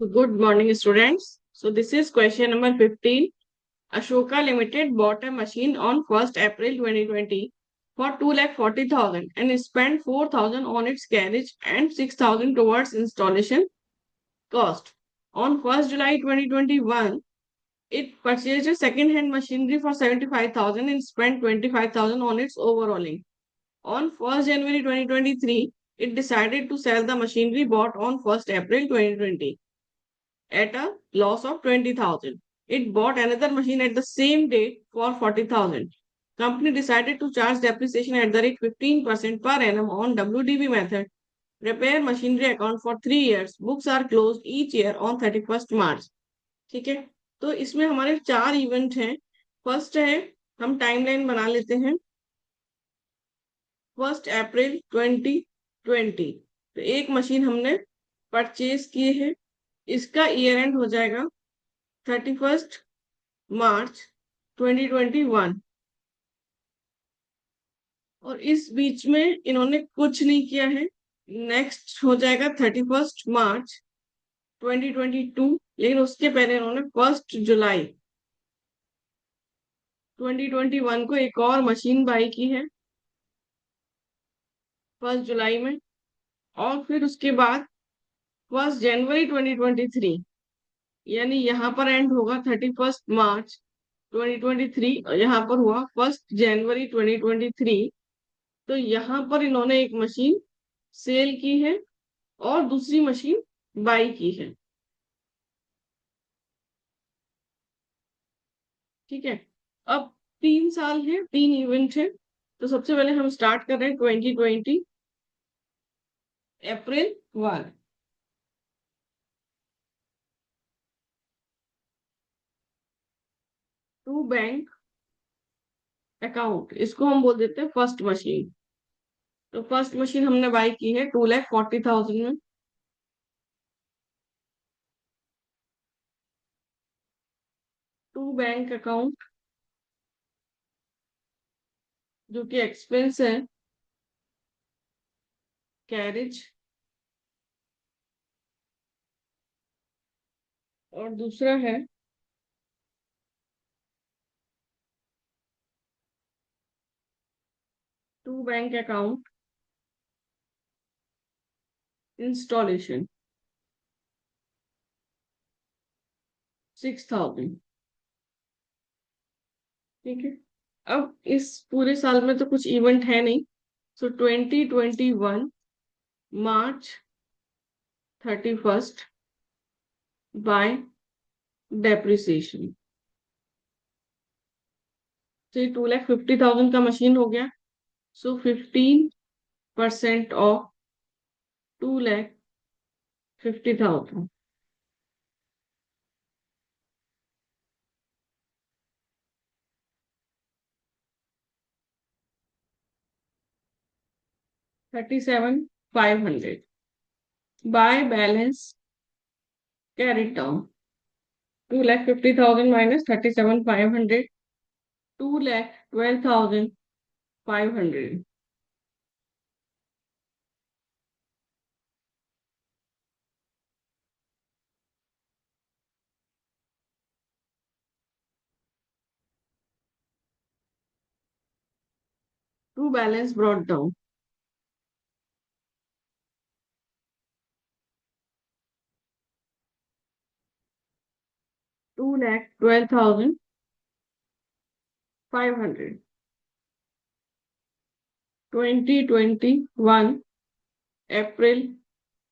Good morning, students. So this is question number 15. Ashoka Limited bought a machine on 1st April 2020 for 2,40,000 and spent 4,000 on its carriage and 6,000 towards installation cost. On 1st July 2021, it purchased a second-hand machinery for 75,000 and spent 25,000 on its overhauling. On 1st January 2023, it decided to sell the machinery bought on 1st April 2020 at a loss of 20,000. It bought another machine at the same date for 40,000. Company decided to charge depreciation at the rate 15% per annum on WDV method. Repair machinery account for 3 years. Books are closed each year on 31st March. ठीक है, तो इसमें हमारे 4 event हैं. First है, हम timeline बना लेते हैं. 1 अप्रैल 2020, तो एक मशीन हमने परचेज किए हैं. इसका ईयर एंड हो जाएगा 31 मार्च 2021. और इस बीच में इन्होंने कुछ नहीं किया है. नेक्स्ट हो जाएगा 31 मार्च 2022, लेकिन उसके पहले इन्होंने 1 जुलाई 2021 को एक और मशीन बाई की है 1 जुलाई में. और फिर उसके बाद 1 जनवरी 2023, यानी यहाँ पर एंड होगा 31 मार्च 2023 और यहाँ पर हुआ 1 जनवरी 2023. तो यहाँ पर इन्होंने एक मशीन सेल की है और दूसरी मशीन बाई की है. ठीक है, अब 3 साल है, 3 इवेंट है. तो सबसे पहले हम स्टार्ट कर रहे हैं 2020 अप्रैल 1. टू बैंक अकाउंट, इसको हम बोल देते हैं फर्स्ट मशीन. तो फर्स्ट मशीन हमने बाई की है 2,40,000 में. टू बैंक अकाउंट, जो कि एक्सपेंस है, कैरेज. और दूसरा है टू बैंक अकाउंट इंस्टॉलेशन 6,000. ठीक है, अब इस पूरे साल में तो कुछ इवेंट है नहीं. So 2021 March 31 by depreciation. तो ये 2,50,000 का मशीन हो गया. So 15% of 2,50,000. 37,500 by balance carry down. 2,50,000 minus 37,500, 2,12,500. To balance brought down. 2,12,500. 2021 April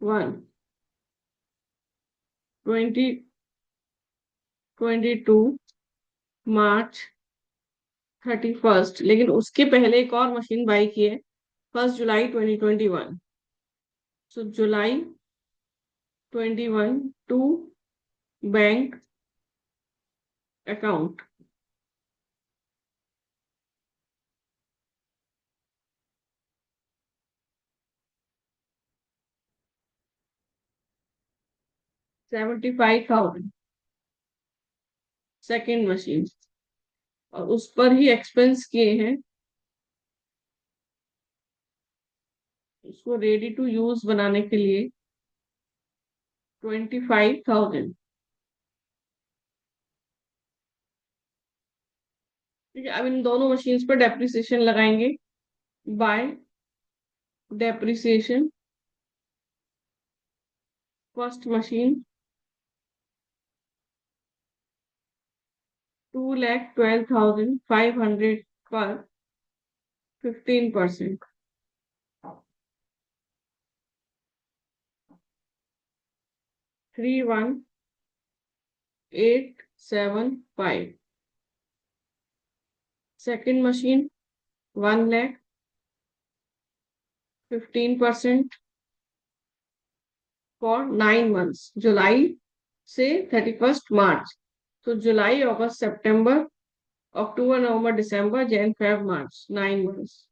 1, 2022 March 31, लेकिन उसके पहले एक और मशीन बाई की है 1 जुलाई 2021. So July 21 to bank account. $75,000 second machine. और उस पर ही एक्सपेंस किए हैं, उसको रेडी टू यूज बनाने के लिए 25,000। ठीक है, अब इन दोनों मशीन्स पर डेप्रिसिएशन लगाएंगे। बाय डेप्रिसिएशन फर्स्ट मशीन 2,12,500 पर 15%। 31,875। सेकेंड मशीन 1,00,000 15% फॉर 9 मंथ्स, जुलाई से 31 मार्च। तो जुलाई, अगस्त, सितंबर, अक्टूबर, नवंबर, दिसंबर, Jan, Feb, March, 9 months.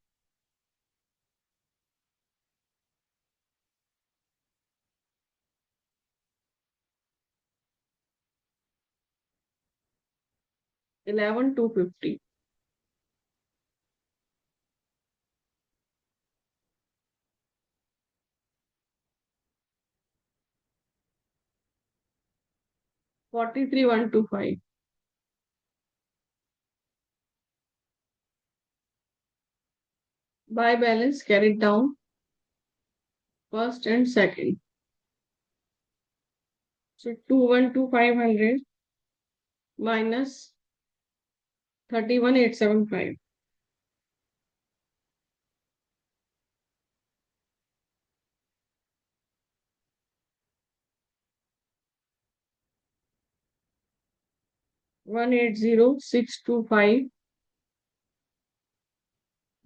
11,250। 43,125। By balance carried down first and second. So 212,500 minus 31,875. 180,625.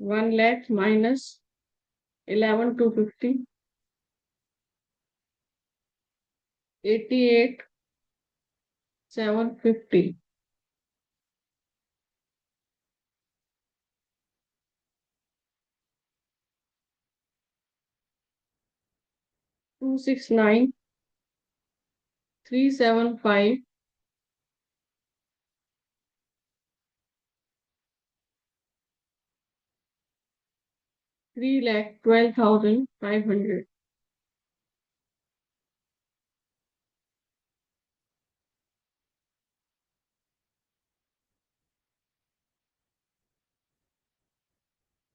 1,00,000 minus 11,250. 88,750. 269,375. 3,12,500.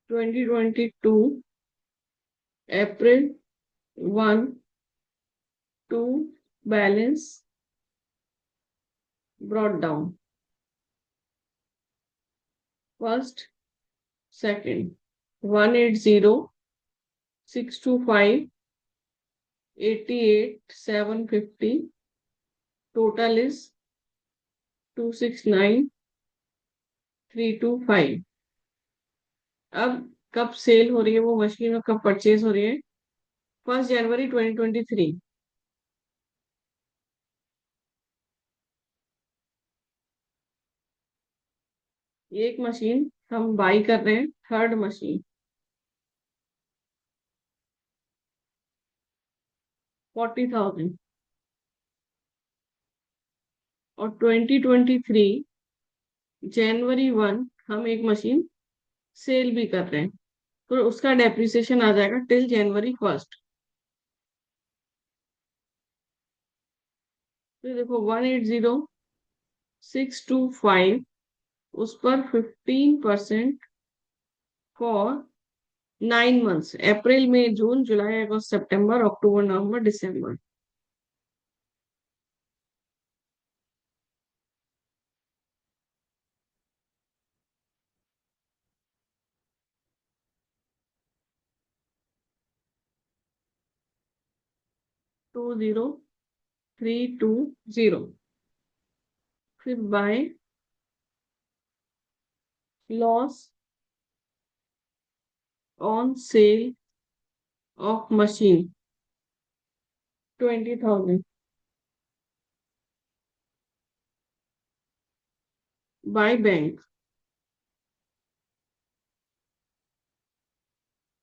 Twenty 22 April 1 to balance brought down first second 180,625. 88,750. Total is 269,325। अब कब सेल हो रही है वो मशीन और कब परचेज हो रही है? 1 जनवरी 2023। एक मशीन हम बाई कर रहे हैं, थर्ड मशीन 40,000। और 2023 जनवरी 1 हम एक मशीन सेल भी कर रहे हैं, तो उसका डेप्रिसिएशन आ जाएगा टिल January 1। तो देखो 180,625, उस पर 15% फॉर 9 मंथ्स, अप्रैल मई जून जुलाई अगस्त सितंबर अक्टूबर नवंबर दिसंबर। Two zero 320। फिर by loss on sale of machine 20,000। By bank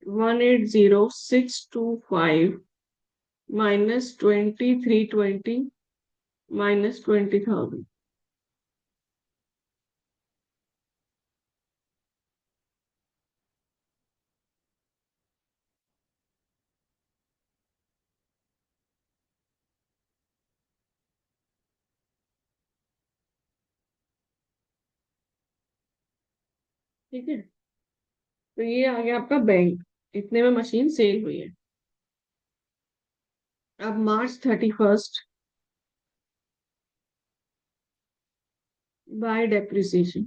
180,625 minus 2320 minus 20,000। ठीक है, तो ये आ गया आपका बैंक, इतने में मशीन सेल हुई है। अब March 31st bye depreciation,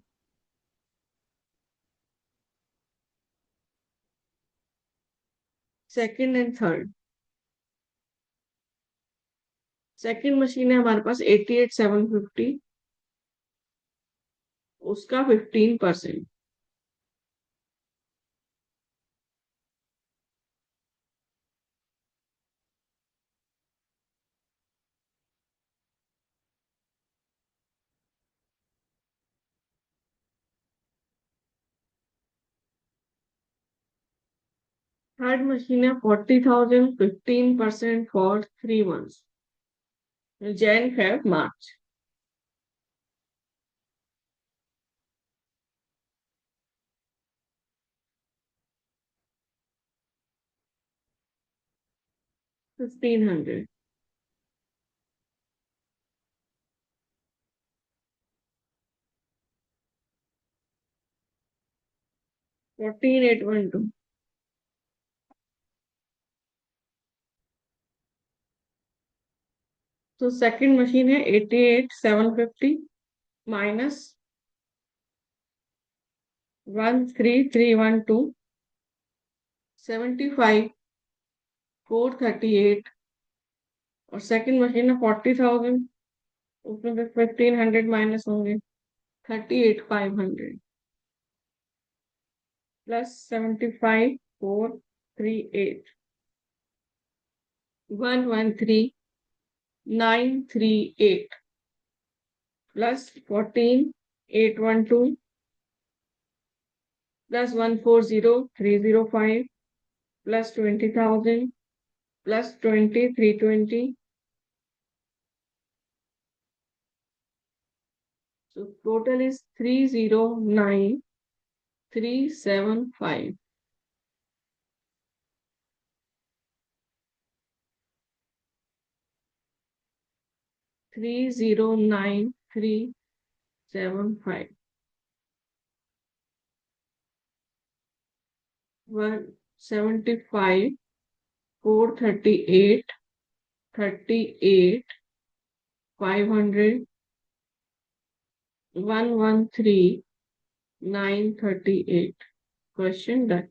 second and third. Second machine है हमारे पास 88,750, उसका 15%। थर्ड मशीन है 40,000, 15% फॉर 3 months, जैन फेब मार्च। 1,500 14,812। तो सेकंड मशीन है 88,750 माइनस 13,312, 75,438। और सेकंड मशीन है 40,000, उसमें से 1,500 माइनस होंगे, 38,500 plus 75,438, 113,938 plus 14,812 plus 140,305 plus 20,000 plus 20,320। So total is 309,375. 309,375, 175, 438, 38, 500, 113,938। Question done.